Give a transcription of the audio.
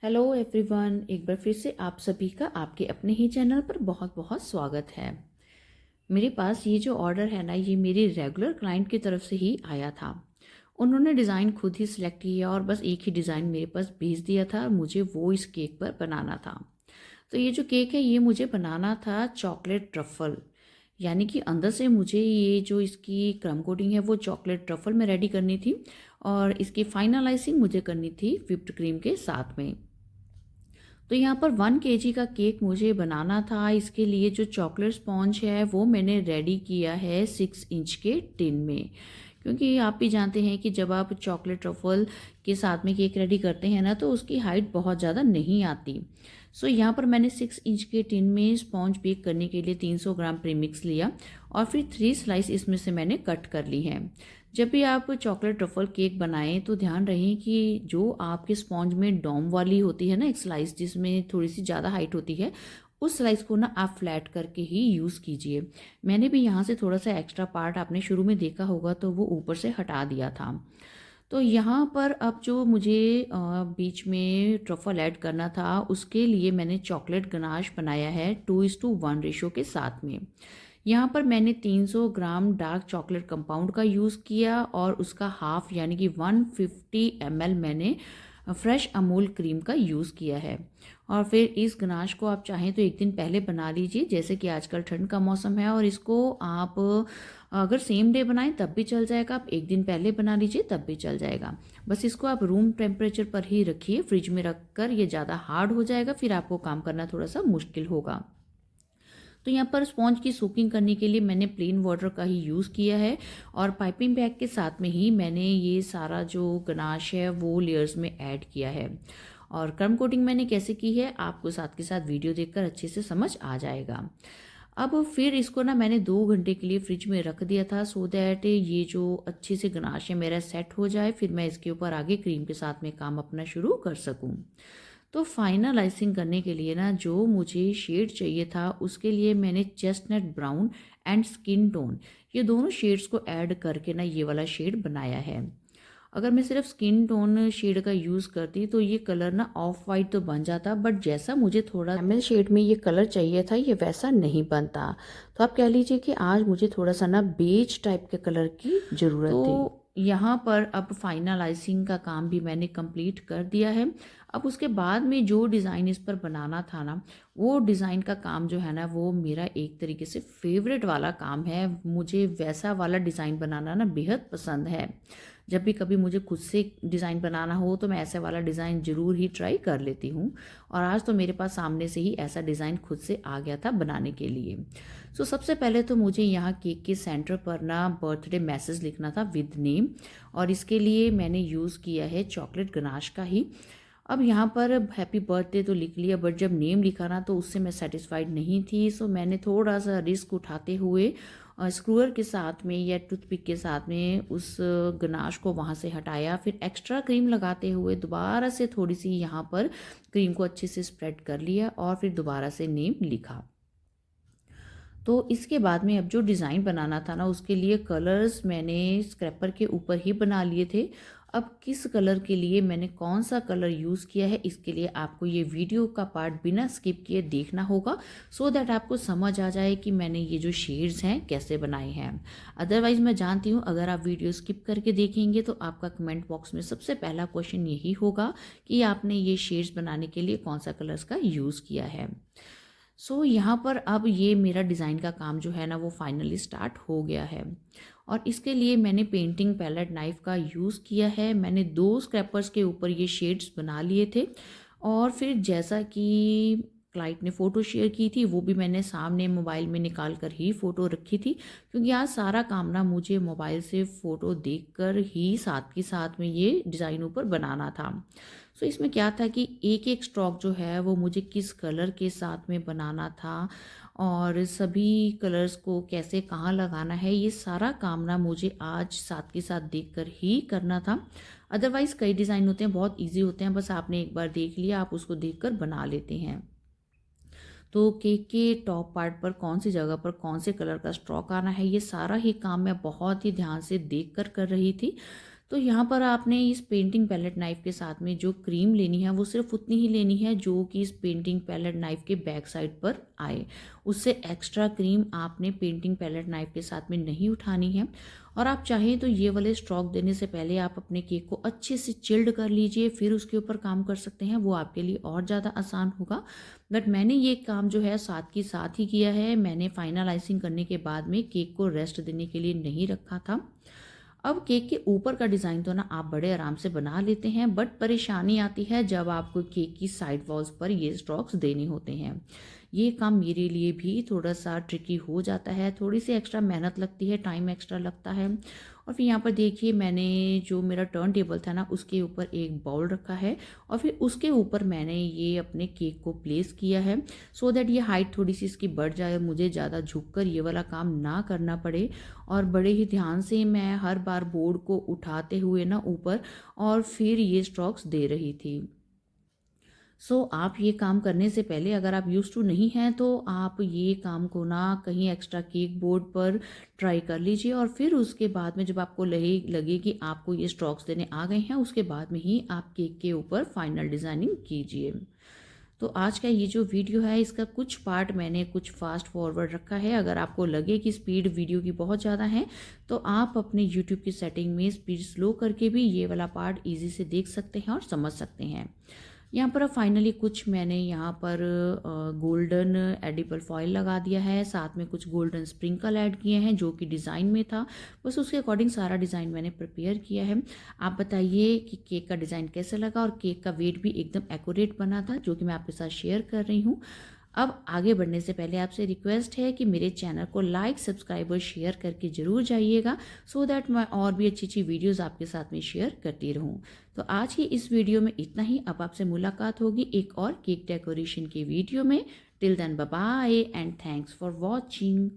Hello everyone, एक बार फिर से आप सभी का आपके अपने ही चैनल पर बहुत बहुत स्वागत है। मेरे पास ये जो ऑर्डर है ना, ये मेरी रेगुलर क्लाइंट की तरफ से ही आया था। उन्होंने डिज़ाइन खुद ही सिलेक्ट किया और बस एक ही डिज़ाइन मेरे पास भेज दिया था और मुझे वो इस केक पर बनाना था। तो ये जो केक है ये मुझे बनाना था चॉकलेट ट्रफ़ल, यानी कि अंदर से मुझे ये जो इसकी क्रम कोटिंग है वो चॉकलेट ट्रफ़ल में रेडी करनी थी और इसकी फाइनलाइजिंग मुझे करनी थी व्हिप्ड क्रीम के साथ में। तो यहाँ पर 1 kg का केक मुझे बनाना था। इसके लिए जो चॉकलेट स्पॉन्ज है वो मैंने रेडी किया है 6 इंच के टिन में, क्योंकि आप भी जानते हैं कि जब आप चॉकलेट ट्रफल के साथ में केक रेडी करते हैं ना तो उसकी हाइट बहुत ज़्यादा नहीं आती। सो यहाँ पर मैंने 6 इंच के टिन में स्पॉन्ज बेक करने के लिए 300 ग्राम प्रीमिक्स लिया और फिर 3 स्लाइस इसमें से मैंने कट कर ली है। जब भी आप चॉकलेट ट्रफल केक बनाएं तो ध्यान रहे कि जो आपके स्पॉन्ज में डोम वाली होती है ना, एक स्लाइस जिसमें थोड़ी सी ज़्यादा हाइट होती है, उस स्लाइस को ना आप फ्लैट करके ही यूज़ कीजिए। मैंने भी यहाँ से थोड़ा सा एक्स्ट्रा पार्ट आपने शुरू में देखा होगा तो वो ऊपर से हटा दिया था। तो यहाँ पर अब जो मुझे बीच में ट्रफल ऐड करना था उसके लिए मैंने चॉकलेट गनाश बनाया है 2:1 रेशो के साथ में। यहाँ पर मैंने 300 ग्राम डार्क चॉकलेट कंपाउंड का यूज़ किया और उसका हाफ यानी कि 150 ml मैंने फ्रेश अमूल क्रीम का यूज़ किया है। और फिर इस गनाश को आप चाहें तो एक दिन पहले बना लीजिए, जैसे कि आजकल ठंड का मौसम है और इसको आप अगर सेम डे बनाएं तब भी चल जाएगा, आप एक दिन पहले बना लीजिए तब भी चल जाएगा। बस इसको आप रूम टेम्परेचर पर ही रखिए, फ्रिज में रख कर ये ज़्यादा हार्ड हो जाएगा, फिर आपको काम करना थोड़ा सा मुश्किल होगा। तो यहाँ पर स्पॉन्ज की सोकिंग करने के लिए मैंने प्लेन वाटर का ही यूज़ किया है और पाइपिंग बैग के साथ में ही मैंने ये सारा जो गनाश है वो लेयर्स में ऐड किया है। और क्रम कोटिंग मैंने कैसे की है आपको साथ के साथ वीडियो देखकर अच्छे से समझ आ जाएगा। अब फिर इसको ना मैंने 2 घंटे के लिए फ्रिज में रख दिया था सो दैट ये जो अच्छे से गनाश है मेरा सेट हो जाए, फिर मैं इसके ऊपर आगे क्रीम के साथ में काम अपना शुरू कर सकूं। तो फाइनलाइजिंग करने के लिए ना जो मुझे शेड चाहिए था उसके लिए मैंने chestnut brown and skin tone, ये दोनों शेड्स को ऐड करके ना ये वाला शेड बनाया है। अगर मैं सिर्फ स्किन टोन शेड का यूज़ करती तो ये कलर ना ऑफ वाइट तो बन जाता, बट जैसा मुझे थोड़ा कैमल शेड में ये कलर चाहिए था ये वैसा नहीं बनता। तो आप कह लीजिए कि आज मुझे थोड़ा सा ना बेज टाइप के कलर की ज़रूरत थी। तो यहाँ पर अब फाइनलाइजिंग का काम भी मैंने कंप्लीट कर दिया है। अब उसके बाद में जो डिज़ाइन इस पर बनाना था ना, वो डिज़ाइन का काम जो है ना वो मेरा एक तरीके से फेवरेट वाला काम है। मुझे वैसा वाला डिज़ाइन बनाना ना बेहद पसंद है। जब भी कभी मुझे खुद से डिज़ाइन बनाना हो तो मैं ऐसे वाला डिज़ाइन ज़रूर ही ट्राई कर लेती हूँ। और आज तो मेरे पास सामने से ही ऐसा डिज़ाइन खुद से आ गया था बनाने के लिए। सो सबसे पहले तो मुझे यहाँ केक के सेंटर पर ना बर्थडे मैसेज लिखना था विद नेम, और इसके लिए मैंने यूज़ किया है चॉकलेट गनाश का ही। अब यहाँ पर हैप्पी बर्थडे तो लिख लिया, बट जब नेम लिखा ना तो उससे मैं सेटिस्फाइड नहीं थी। सो मैंने थोड़ा सा रिस्क उठाते हुए स्क्रूअर के साथ में या टूथपिक के साथ में उस गनाश को वहाँ से हटाया, फिर एक्स्ट्रा क्रीम लगाते हुए दोबारा से थोड़ी सी यहाँ पर क्रीम को अच्छे से स्प्रेड कर लिया और फिर दोबारा से नेम लिखा। तो इसके बाद में अब जो डिज़ाइन बनाना था ना उसके लिए कलर्स मैंने स्क्रैपर के ऊपर ही बना लिए थे। अब किस कलर के लिए मैंने कौन सा कलर यूज़ किया है इसके लिए आपको ये वीडियो का पार्ट बिना स्किप किए देखना होगा, सो दैट आपको समझ आ जाए कि मैंने ये जो शेड्स हैं कैसे बनाए हैं। अदरवाइज़ मैं जानती हूँ अगर आप वीडियो स्किप करके देखेंगे तो आपका कमेंट बॉक्स में सबसे पहला क्वेश्चन यही होगा कि आपने ये शेड्स बनाने के लिए कौन सा कलर्स का यूज़ किया है। सो यहाँ पर अब ये मेरा डिज़ाइन का काम जो है ना वो फाइनली स्टार्ट हो गया है। और इसके लिए मैंने पेंटिंग पैलेट नाइफ़ का यूज़ किया है। मैंने 2 स्क्रैपर्स के ऊपर ये शेड्स बना लिए थे और फिर जैसा कि क्लाइंट ने फ़ोटो शेयर की थी वो भी मैंने सामने मोबाइल में निकाल कर ही फ़ोटो रखी थी, क्योंकि आज सारा काम ना मुझे मोबाइल से फ़ोटो देखकर ही साथ के साथ में ये डिज़ाइन ऊपर बनाना था। सो इसमें क्या था कि एक एक स्ट्रोक जो है वो मुझे किस कलर के साथ में बनाना था और सभी कलर्स को कैसे कहाँ लगाना है, ये सारा काम ना मुझे आज साथ के साथ देखकर ही करना था। अदरवाइज़ कई डिज़ाइन होते हैं बहुत इजी होते हैं, बस आपने एक बार देख लिया आप उसको देखकर बना लेते हैं। तो केक के टॉप पार्ट पर कौन सी जगह पर कौन से कलर का स्ट्रोक आना है ये सारा ही काम मैं बहुत ही ध्यान से देख कर रही थी। तो यहाँ पर आपने इस पेंटिंग पैलेट नाइफ़ के साथ में जो क्रीम लेनी है वो सिर्फ उतनी ही लेनी है जो कि इस पेंटिंग पैलेट नाइफ़ के बैक साइड पर आए। उससे एक्स्ट्रा क्रीम आपने पेंटिंग पैलेट नाइफ़ के साथ में नहीं उठानी है। और आप चाहें तो ये वाले स्ट्रोक देने से पहले आप अपने केक को अच्छे से चिल्ड कर लीजिए, फिर उसके ऊपर काम कर सकते हैं, वो आपके लिए और ज़्यादा आसान होगा। बट मैंने ये काम जो है साथ के साथ ही किया है। मैंने फाइनल आइसिंग करने के बाद में केक को रेस्ट देने के लिए नहीं रखा था। अब केक के ऊपर का डिज़ाइन तो ना आप बड़े आराम से बना लेते हैं, बट परेशानी आती है जब आपको केक की साइड वॉल्स पर ये स्ट्रोक्स देने होते हैं। ये काम मेरे लिए भी थोड़ा सा ट्रिकी हो जाता है, थोड़ी सी एक्स्ट्रा मेहनत लगती है, टाइम एक्स्ट्रा लगता है। और फिर यहाँ पर देखिए मैंने जो मेरा टर्न टेबल था ना उसके ऊपर एक बाउल रखा है और फिर उसके ऊपर मैंने ये अपने केक को प्लेस किया है, सो दैट ये हाइट थोड़ी सी इसकी बढ़ जाए, मुझे ज़्यादा झुककर ये वाला काम ना करना पड़े। और बड़े ही ध्यान से मैं हर बार बोर्ड को उठाते हुए ना ऊपर और फिर ये स्ट्रोक्स दे रही थी। आप ये काम करने से पहले अगर आप यूज़ टू नहीं हैं तो आप ये काम को ना कहीं एक्स्ट्रा केक बोर्ड पर ट्राई कर लीजिए और फिर उसके बाद में जब आपको लगे कि आपको ये स्ट्रोक्स देने आ गए हैं, उसके बाद में ही आप केक के ऊपर फाइनल डिज़ाइनिंग कीजिए। तो आज का ये जो वीडियो है इसका कुछ पार्ट मैंने कुछ फास्ट फॉरवर्ड रखा है। अगर आपको लगे कि स्पीड वीडियो की बहुत ज़्यादा है तो आप अपने यूट्यूब की सेटिंग में स्पीड स्लो करके भी ये वाला पार्ट ईजी से देख सकते हैं और समझ सकते हैं। यहाँ पर अब फाइनली कुछ मैंने यहाँ पर गोल्डन एडिबल फॉयल लगा दिया है, साथ में कुछ गोल्डन स्प्रिंकल ऐड किए हैं जो कि डिज़ाइन में था। बस उसके अकॉर्डिंग सारा डिज़ाइन मैंने प्रिपेयर किया है। आप बताइए कि केक का डिज़ाइन कैसा लगा और केक का वेट भी एकदम एक्यूरेट बना था जो कि मैं आपके साथ शेयर कर रही हूँ। अब आगे बढ़ने से पहले आपसे रिक्वेस्ट है कि मेरे चैनल को लाइक, सब्सक्राइब और शेयर करके ज़रूर जाइएगा, सो दैट मैं और भी अच्छी अच्छी वीडियोस आपके साथ में शेयर करती रहूं। तो आज की इस वीडियो में इतना ही। अब आपसे मुलाकात होगी एक और केक डेकोरेशन की वीडियो में। Till then bye bye and thanks for watching.